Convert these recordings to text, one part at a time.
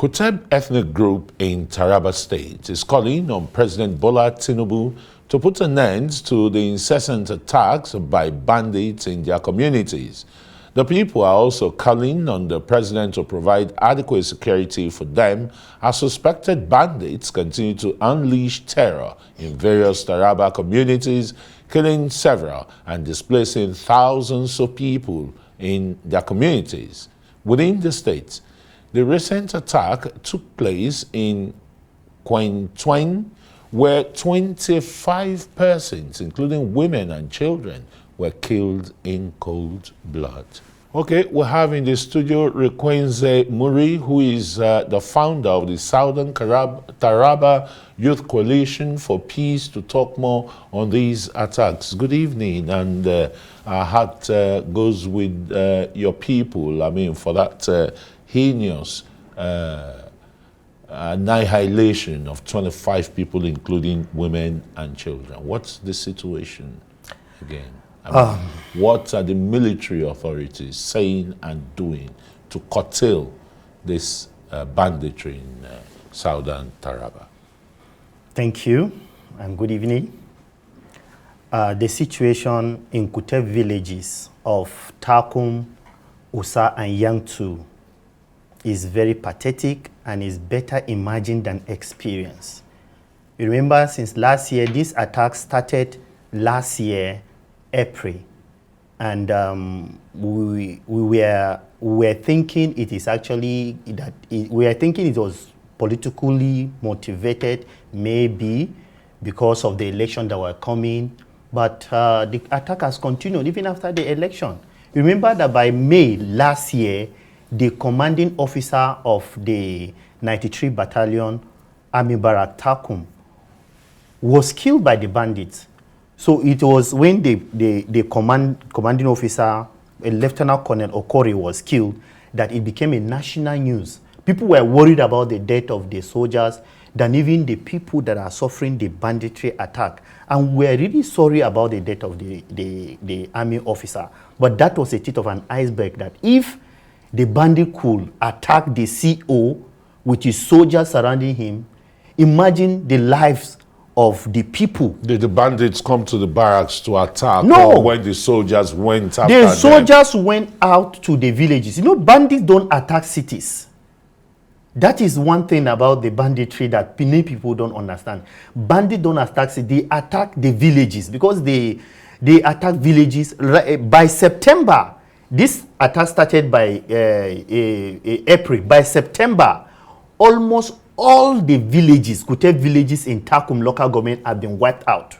Kuteb ethnic group in Taraba State is calling on President Bola Tinubu to put an end to the incessant attacks by bandits in their communities. The people are also calling on the president to provide adequate security for them as suspected bandits continue to unleash terror in various Taraba communities, killing several and displacing thousands of people in their communities. Within the state, the recent attack took place in Rikwense, where 25 persons, including women and children, were killed in cold blood. Okay, we have in the studio Rikwense Muri, who is the founder of the Southern Taraba Youth Coalition for Peace, to talk more on these attacks. Good evening, and our heart goes with your people, for that heinous annihilation of 25 people, including women and children. What's the situation again? What are the military authorities saying and doing to curtail this banditry in southern Taraba? Thank you, and good evening. The situation in Kuteb villages of Takum, Usa, and Yangtu is very pathetic and is better imagined than experienced. You remember, since last year, this attack started last year, April, and we were thinking it is actually that we were thinking it was politically motivated, maybe because of the election that were coming, but the attack has continued even after the election. Remember that by May last year, the commanding officer of the 93 Battalion, Army Barrack Takum, was killed by the bandits. So it was when the commanding officer, Lieutenant Colonel Okori, was killed that it became a national news. People were worried about the death of the soldiers than even the people that are suffering the banditry attack. And we're really sorry about the death of the army officer. But that was a tip of an iceberg, that if the bandit could attack the CO with his soldiers surrounding him, imagine the lives of the people. Did the bandits come to the barracks to attack? No. Or when the soldiers went after them? The soldiers went out to the villages. You know, bandits don't attack cities. That is one thing about the banditry that many people don't understand. Bandits don't attack cities, they attack the villages, because they attack villages. By September, this attack started by April. By September, almost all the villages, Kuteb villages in Takum local government, have been wiped out.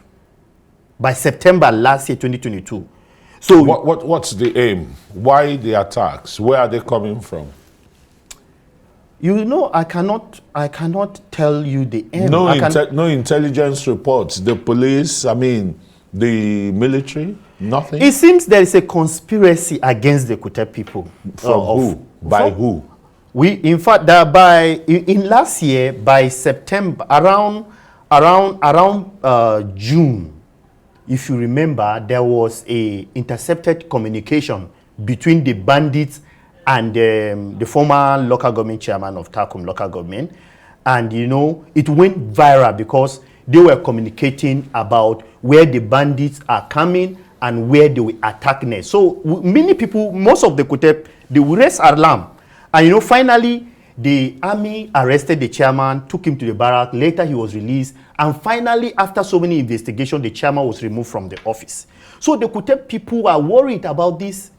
By September last year, 2022. So what's the aim? Why the attacks? Where are they coming from? You know, I cannot tell you the aim. No intelligence reports. The police, the military, nothing? It seems there is a conspiracy against the Kuteb people. From who? By who? In fact, in last year, by September, around June, if you remember, there was a intercepted communication between the bandits and the former local government chairman of Takum local government. And, you know, it went viral because they were communicating about where the bandits are coming and where they will attack next. So many people, most of the Kuteb, they will raise alarm. And, you know, finally, the army arrested the chairman, took him to the barrack. Later, he was released. And finally, after so many investigations, the chairman was removed from the office. So the Kuteb people are worried about this.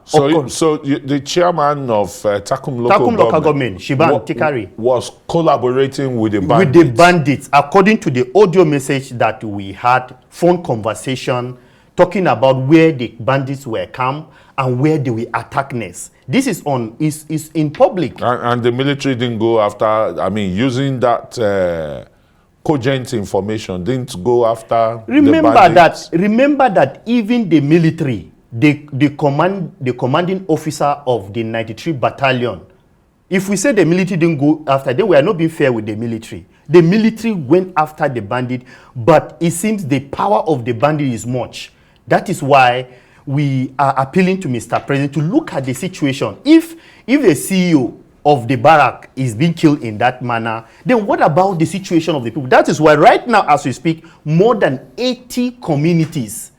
So the chairman of Takum local government, Shiban Tikari, was collaborating with the bandits. With the bandits, according to the audio message that we had, phone conversation, talking about where the bandits were come and where they will attack next. This is in public. And the military didn't go after, using that cogent information, didn't go after the bandits. Remember that even the military, the commanding officer of the 93 Battalion, if we say the military didn't go after, they were not being fair with the military. The military went after the bandit, but it seems the power of the bandit is much. That is why we are appealing to Mr. President to look at the situation. If a CEO of the barrack is being killed in that manner, then what about the situation of the people? That is why right now, as we speak, more than 80 communities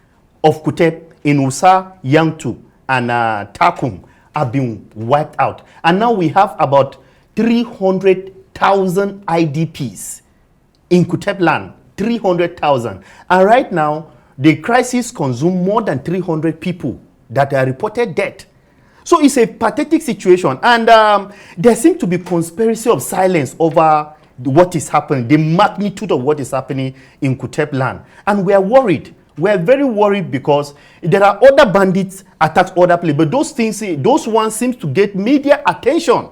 of Kuteb in Usa, Yangtu, and Takum have been wiped out. And now we have about 300,000 IDPs in Kuteb land, 300,000. And right now, the crisis consumes more than 300 people that are reported dead. So it's a pathetic situation. And there seems to be conspiracy of silence over what is happening, the magnitude of what is happening in Kuteb land. And we are worried. We are very worried because there are other bandits attacks other places, but those ones seem to get media attention.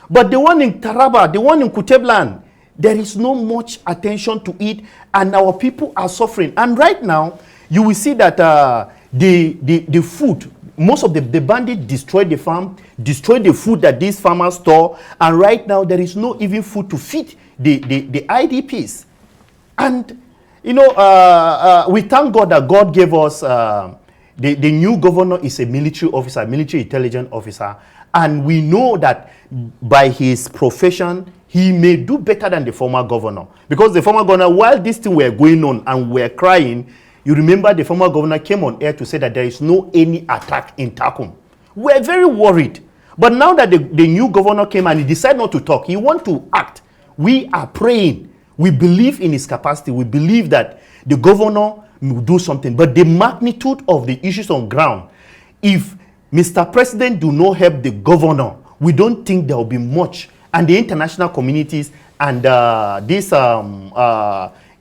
But the one in Taraba, the one in Kuteb land, there is no much attention to it, and our people are suffering. And right now, you will see that the food, most of the bandits destroyed the farm, destroyed the food that these farmers store, and right now there is no even food to feed the IDPs. And you know, we thank God that God gave us the new governor is a military officer, military intelligence officer, and we know that by his profession he may do better than the former governor, because the former governor, while this thing were going on and we were crying, you remember the former governor came on air to say that there is no any attack in Takum. We're very worried. But now that the new governor came and he decided not to talk, he wants to act. We are praying. We believe in his capacity. We believe that the governor will do something. But the magnitude of the issues on ground, if Mr. President do not help the governor, we don't think there will be much. And the international communities and this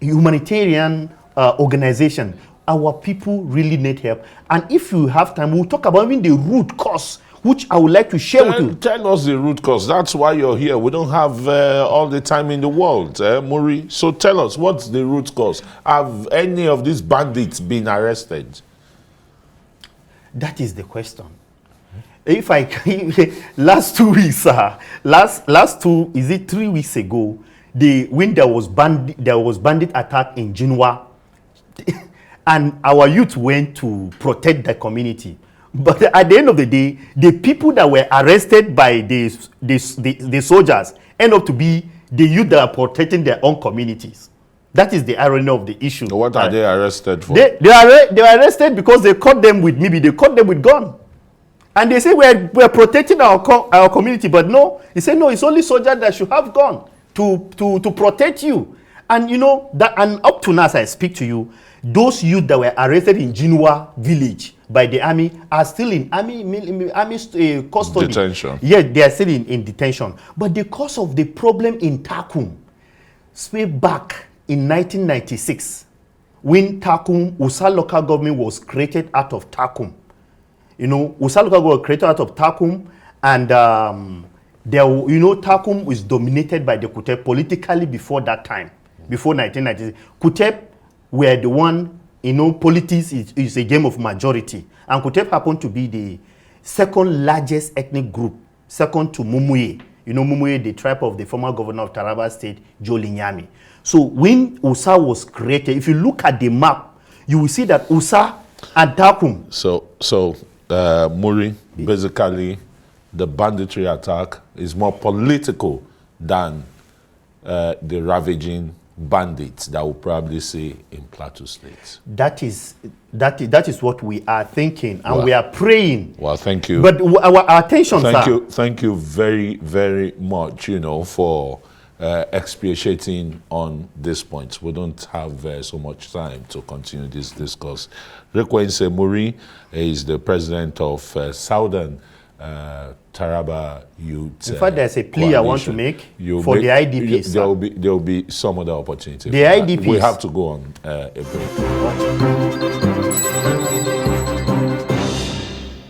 humanitarian organization, our people really need help. And if you have time, we'll talk about even the root cause, which I would like to share with you. Tell us the root cause. That's why you're here. We don't have all the time in the world, Muri. So tell us, what's the root cause? Have any of these bandits been arrested? That is the question. If I last 2 weeks, is it 3 weeks ago, when there was bandit attack in Jinwa, and our youth went to protect the community. But at the end of the day, the people that were arrested by the soldiers end up to be the youth that are protecting their own communities. That is the irony of the issue. So what are they arrested for? They were arrested because they caught them with gun. And they say we're protecting our community, but no, he said no, it's only soldiers that should have gun to protect you. And you know that, and up to now as I speak to you, those youth that were arrested in Jinwa village by the army are still in army custody. Detention. Yeah, they are still in detention. But the cause of the problem in Takum, way back in 1996, when Takum, Usa local government was created out of Takum. You know, Usa local government was created out of Takum, and Takum is dominated by the Kuteb politically before that time, before 1996. Kuteb were the one, politics is a game of majority. And Kuteb happened to be the second largest ethnic group, second to Mumuye. Mumuye, the tribe of the former governor of Taraba State, Joe Linyami. So when Usa was created, if you look at the map, you will see that Usa and Takum. So Muri, basically, the banditry attack is more political than the ravaging bandits that we'll probably see in Plateau State. That is what we are thinking, and we are praying. Well, thank you. But our attention, thank you very, very much, for expatiating on this point. We don't have so much time to continue this discourse. Rikwense Muri is the president of Southern Taraba Youth. In fact, there's a plea I want to make for the IDPs. There will be some other opportunity. The IDPs. We have to go on a break.